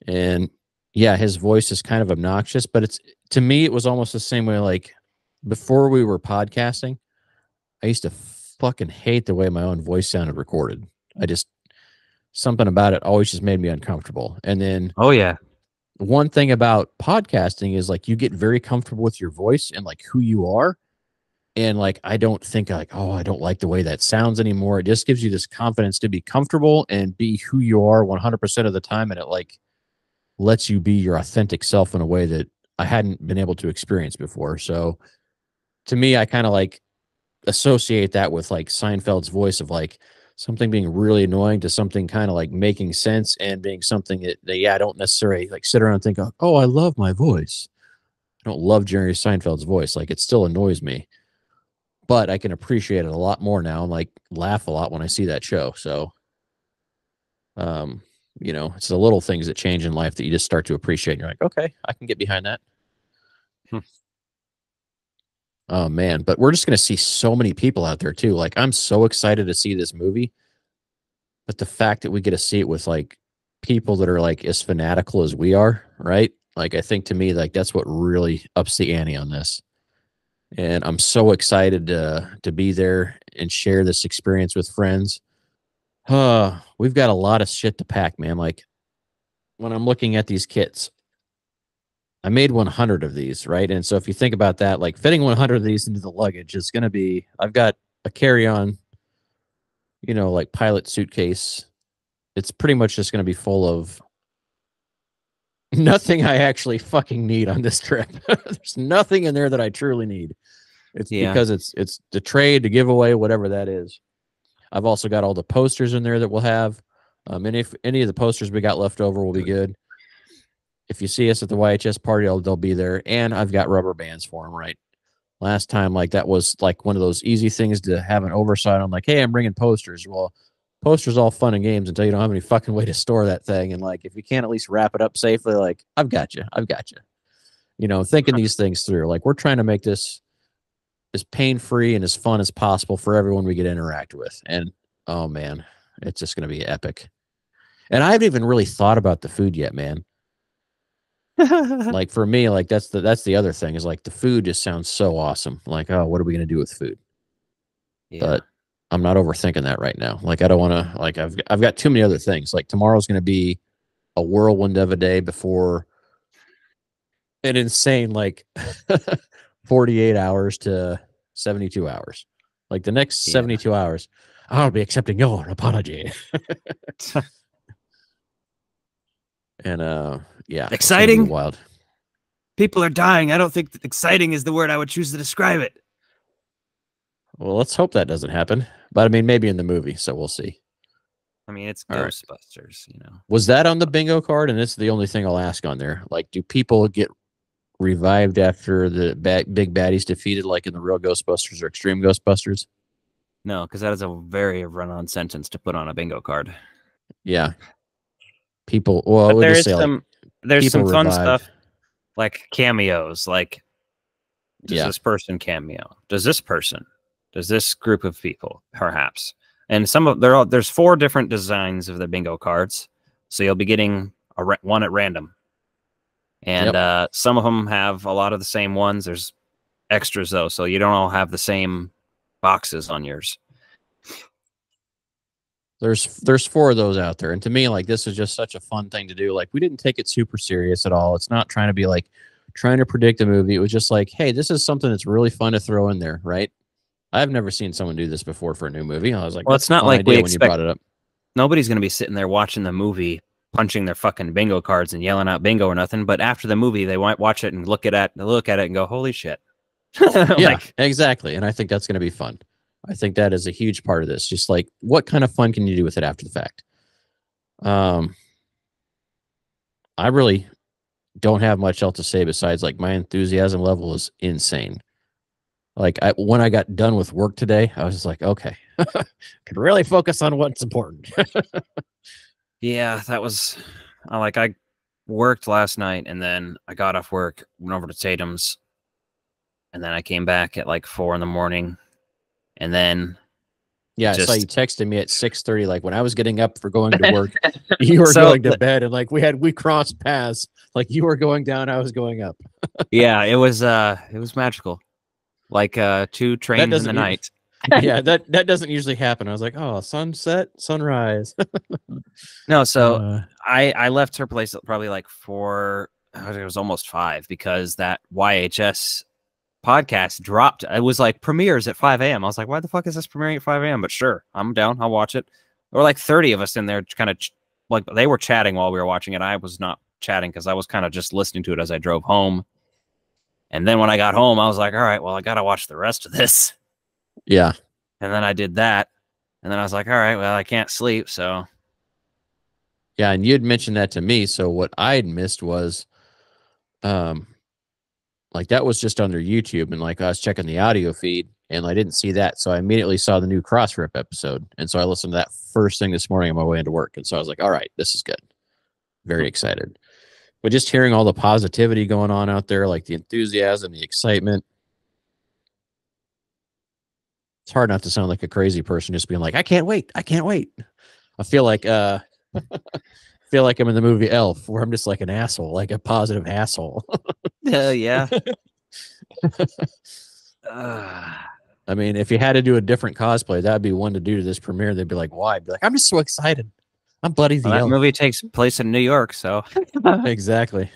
And yeah, his voice is kind of obnoxious, but to me, it was almost the same way. Like before we were podcasting, I used to fucking hate the way my own voice sounded recorded. Something about it always just made me uncomfortable. And then, oh yeah, one thing about podcasting is like you get very comfortable with your voice and like who you are. And like, I don't think like, oh, I don't like the way that sounds anymore. It just gives you this confidence to be comfortable and be who you are 100% of the time. And it like lets you be your authentic self in a way that I hadn't been able to experience before. So to me, I kind of like associate that with like Seinfeld's voice of like something being really annoying to something kind of like making sense and being something that yeah, I don't necessarily like sit around and think, oh, I love my voice. I don't love Jerry Seinfeld's voice. Like it still annoys me, but I can appreciate it a lot more now and like laugh a lot when I see that show. So, you know, it's the little things that change in life that you just start to appreciate. And you're like, okay, I can get behind that. Oh man, but we're just going to see so many people out there too. Like I'm so excited to see this movie, but the fact that we get to see it with like people that are like as fanatical as we are, right? Like I think to me like that's what really ups the ante on this. And I'm so excited to be there and share this experience with friends. We've got a lot of shit to pack, man. Like when I'm looking at these kits, I made 100 of these, right? And so if you think about that, like fitting 100 of these into the luggage is going to be, I've got a carry-on, like pilot suitcase. It's pretty much just going to be full of nothing I actually fucking need on this trip. There's nothing in there that I truly need. It's because it's the trade, the giveaway, whatever that is. I've also got all the posters in there that we'll have. And if any of the posters we got left over will be good. If you see us at the YHS party, they'll be there. And I've got rubber bands for them, right? Last time, like that was like one of those easy things to have an oversight on. Like, hey, I'm bringing posters. Well, posters all fun and games until you don't have any fucking way to store that thing. And like, if you can't at least wrap it up safely, like I've got you. Thinking these things through. Like we're trying to make this as pain-free and as fun as possible for everyone we get to interact with. And oh man, it's just going to be epic. And I haven't even really thought about the food yet, man. Like for me, like that's the other thing is like the food just sounds so awesome. Like, oh, what are we going to do with food? Yeah. But I'm not overthinking that right now. Like I don't want to, like I've got too many other things. Like tomorrow's going to be a whirlwind of a day before an insane, like 48 hours to 72 hours. Like the next 72 hours, I'll be accepting your apology. And yeah, exciting. Wild. People are dying. I don't think that exciting is the word I would choose to describe it. Well, let's hope that doesn't happen. But I mean, maybe in the movie, so we'll see. I mean, it's Ghostbusters, Was that on the bingo card? And this is the only thing I'll ask on there. Like, do people get revived after the big baddie's defeated, like in the real Ghostbusters or Extreme Ghostbusters? No, because that is a very run-on sentence to put on a bingo card. Yeah. People, well, but there's some fun stuff like cameos, like does this person cameo? Does this person? Does this group of people perhaps? And there's 4 different designs of the bingo cards, so you'll be getting one at random, and some of them have a lot of the same ones. There's extras though, so you don't all have the same boxes on yours. There's 4 of those out there. And to me, like, this is just such a fun thing to do. Like, we didn't take it super serious at all. It's not trying to be like trying to predict a movie. It was just like, hey, this is something that's really fun to throw in there, right? I've never seen someone do this before for a new movie. I was like, well, it's not like we expect. When you brought it up. Nobody's going to be sitting there watching the movie, punching their fucking bingo cards and yelling out bingo or nothing. But after the movie, they might watch it and look at it and go, holy shit. Yeah, exactly. And I think that's going to be fun. I think that is a huge part of this. Just like, what kind of fun can you do with it after the fact? I really don't have much else to say besides like my enthusiasm level is insane. Like when I got done with work today, I was just like, okay, can really focus on what's important. Yeah, that was I worked last night and then I got off work, went over to Tatum's, and then I came back at like 4 in the morning. And then I saw you texting me at 6:30, like when I was getting up for going to work, you were going to bed, and like we crossed paths. Like you were going down, I was going up. Yeah, it was magical. Like 2 trains in the night. Yeah, that doesn't usually happen. I was like, oh, sunset, sunrise. No, so I left her place at probably like 4. It was almost 5 because that YHS podcast dropped. It was like premieres at 5 a.m. I was like, why the fuck is this premiering at 5 a.m.? But sure, I'm down. I'll watch it. There were like 30 of us in there, kind of like they were chatting while we were watching it. I was not chatting because I was kind of just listening to it as I drove home. And then when I got home, I was like, all right, well, I got to watch the rest of this. Yeah. And then I did that. And then I was like, all right, well, I can't sleep. So. Yeah. And you had mentioned that to me. So what I had missed was, like that was just under YouTube, and like I was checking the audio feed and I didn't see that. So I immediately saw the new Cross Rip episode. And so I listened to that first thing this morning on my way into work. And so I was like, all right, this is good. Very excited. But just hearing all the positivity going on out there, like the enthusiasm, the excitement, It's hard not to sound like a crazy person just being like, I can't wait. I can't wait. I feel like I'm in the movie Elf, where I'm just like an asshole, like a positive asshole. Yeah. I mean, if you had to do a different cosplay, that'd be one to do to this premiere. They'd be like, why? I'd be like, I'm just so excited. I'm Buddy the Well, that Elf. movie takes place in New York, so Exactly.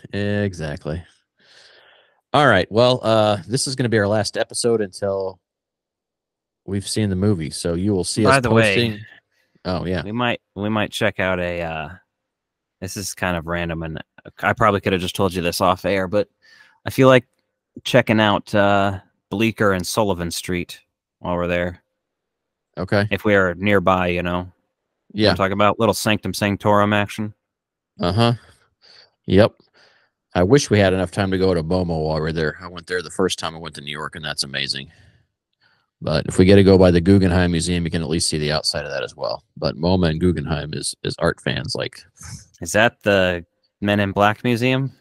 All right. Well, this is going to be our last episode until we've seen the movie. So you will see us by the posting. way, Oh yeah. we might check out a this is kind of random, and I probably could have just told you this off air, but I feel like checking out Bleecker and Sullivan Street while we're there. Okay. If we are nearby, you know. Yeah. I'm talking about little Sanctum Sanctorum action. Uh-huh. Yep. I wish we had enough time to go to BOMO while we're there. I went there the first time I went to New York, and that's amazing. But if we get to go by the Guggenheim Museum, you can at least see the outside of that as well. But MoMA and Guggenheim is art fans like. Is that the Men in Black Museum?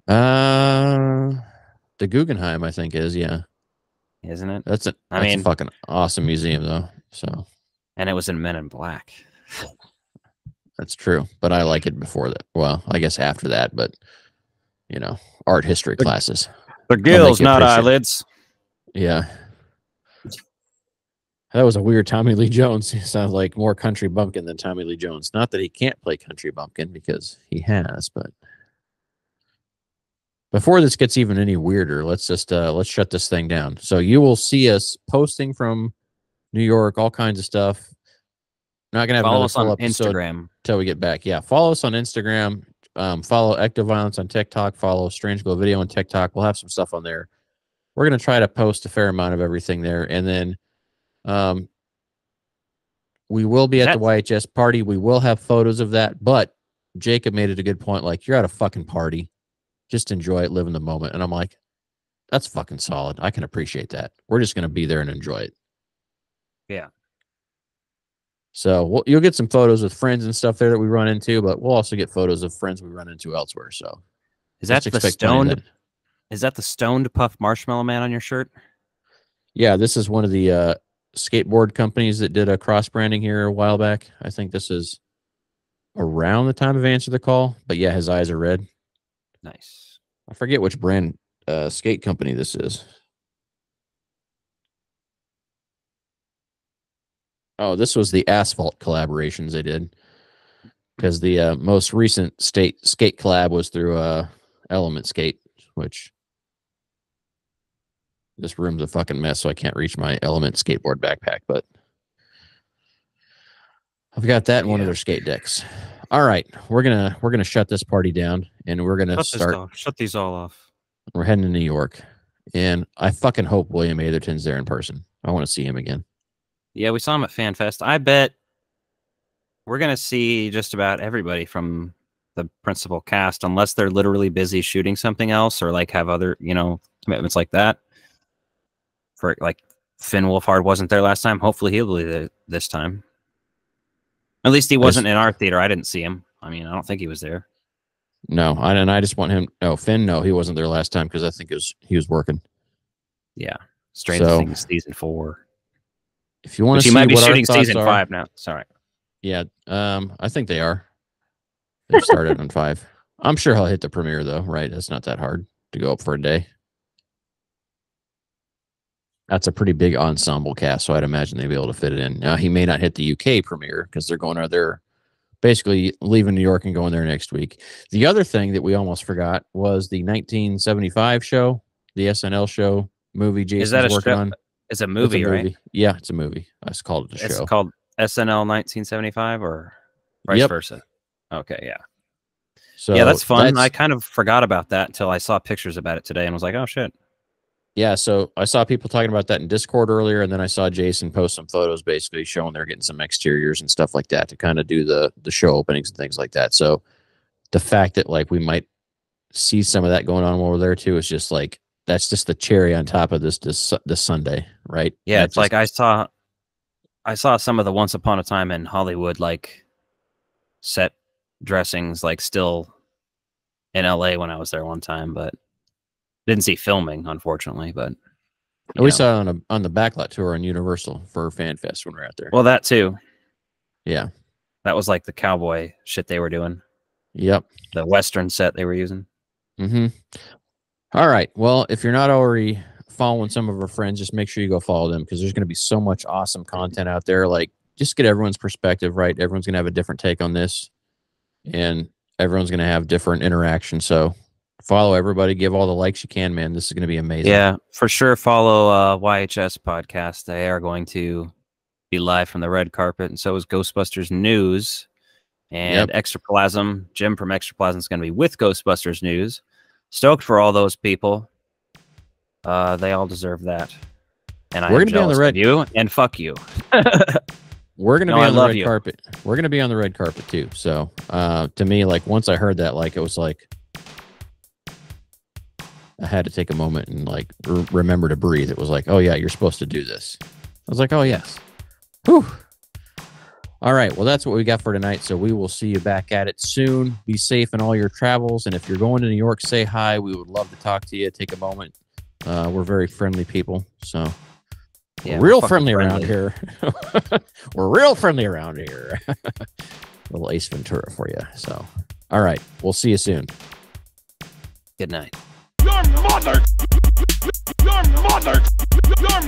The Guggenheim, I think, is, yeah. Isn't it? That's a fucking awesome museum, though. So. And it was in Men in Black. That's true, but I like it before that. Well, I guess after that, but you know, art history classes. The gills, not eyelids. Yeah. That was a weird Tommy Lee Jones. He sounds like more country bumpkin than Tommy Lee Jones. Not that he can't play country bumpkin, because he has, but before this gets even any weirder, let's just let's shut this thing down. So you will see us posting from New York, all kinds of stuff. Not gonna have follow another us on full episode Instagram until we get back. Yeah, follow us on Instagram. Follow Ectoviolence on TikTok. Follow Strange Glow Video on TikTok. We'll have some stuff on there. We're gonna try to post a fair amount of everything there, and then we will be at the YHS party. We will have photos of that. But Jacob made it a good point. Like, you're at a fucking party, just enjoy it, live in the moment. And I'm like, that's fucking solid. I can appreciate that. We're just gonna be there and enjoy it. Yeah. So you'll get some photos with friends and stuff there that we run into, but we'll also get photos of friends we run into elsewhere. So is that the stoned? Is that the stoned puff marshmallow man on your shirt? Yeah, this is one of the skateboard companies that did a cross branding here a while back. I think this is around the time of Answer the Call, but yeah, his eyes are red. Nice. I forget which brand skate company this is. Oh, this was the Asphalt collaborations they did, because the most recent skate collab was through Element Skate, which this room's a fucking mess, so I can't reach my Element skateboard backpack, but I've got that in one of their skate decks. All right, we're gonna shut this party down, and we're gonna shut these all off. We're heading to New York, and I fucking hope William Atherton's there in person. I want to see him again. Yeah, we saw him at FanFest. I bet we're going to see just about everybody from the principal cast, unless they're literally busy shooting something else or like have other, you know, commitments like that. For like Finn Wolfhard wasn't there last time. Hopefully he'll be there this time. At least he wasn't in our theater. I didn't see him. I mean, I don't think he was there. No, I just want him. No, Finn, no, he wasn't there last time because I think he was working. Yeah. Stranger Things season 4. If you want to see, he might be what shooting our season are, 5 now. Sorry. Yeah, I think they are. They started on 5. I'm sure he'll hit the premiere though, right? It's not that hard to go up for a day. That's a pretty big ensemble cast, so I'd imagine they'd be able to fit it in. Now he may not hit the UK premiere because they're going out there, basically leaving New York and going there next week. The other thing that we almost forgot was the 1975 show, the SNL show movie Jason's working on. It's a movie, right? Yeah, it's a movie. I just called it a show. It's called SNL 1975 or vice versa. Okay, yeah. So yeah, that's fun. I kind of forgot about that until I saw pictures about it today and was like, oh shit. Yeah, so I saw people talking about that in Discord earlier, and then I saw Jason post some photos basically showing they're getting some exteriors and stuff like that to kind of do the show openings and things like that. So the fact that like we might see some of that going on while we're there too is just like, that's just the cherry on top of this Sunday, right? Yeah, it's like I saw some of the Once Upon a Time in Hollywood like set dressings like still in LA when I was there one time, but didn't see filming, unfortunately. But We saw it on the backlot tour on Universal for Fan Fest when we were out there. Well, that too. Yeah. That was like the cowboy shit they were doing. Yep. The Western set they were using. Mm-hmm. All right. Well, if you're not already following some of our friends, just make sure you go follow them, because there's going to be so much awesome content out there. Like, just get everyone's perspective, right? Everyone's going to have a different take on this, and everyone's going to have different interactions. So follow everybody, give all the likes you can, man. This is going to be amazing. Yeah, for sure. Follow YHS podcast. They are going to be live from the red carpet, and so is Ghostbusters News. And Extraplasm, Jim from Extraplasm is going to be with Ghostbusters News. Stoked for all those people. They all deserve that. And I'm jealous of you, and fuck you. We're going to be on the red carpet. We're going to be on the red carpet too. So to me, like, once I heard that, like, it was like I had to take a moment and like remember to breathe. It was like, oh yeah, you're supposed to do this. I was like, oh yes. Whew. All right. Well, that's what we got for tonight. So we will see you back at it soon. Be safe in all your travels. And if you're going to New York, say hi. We would love to talk to you. Take a moment. We're very friendly people. So yeah, we're real friendly around here. We're real friendly around here. Little Ace Ventura for you. So, all right. We'll see you soon. Good night. Your mother! Your mother! Your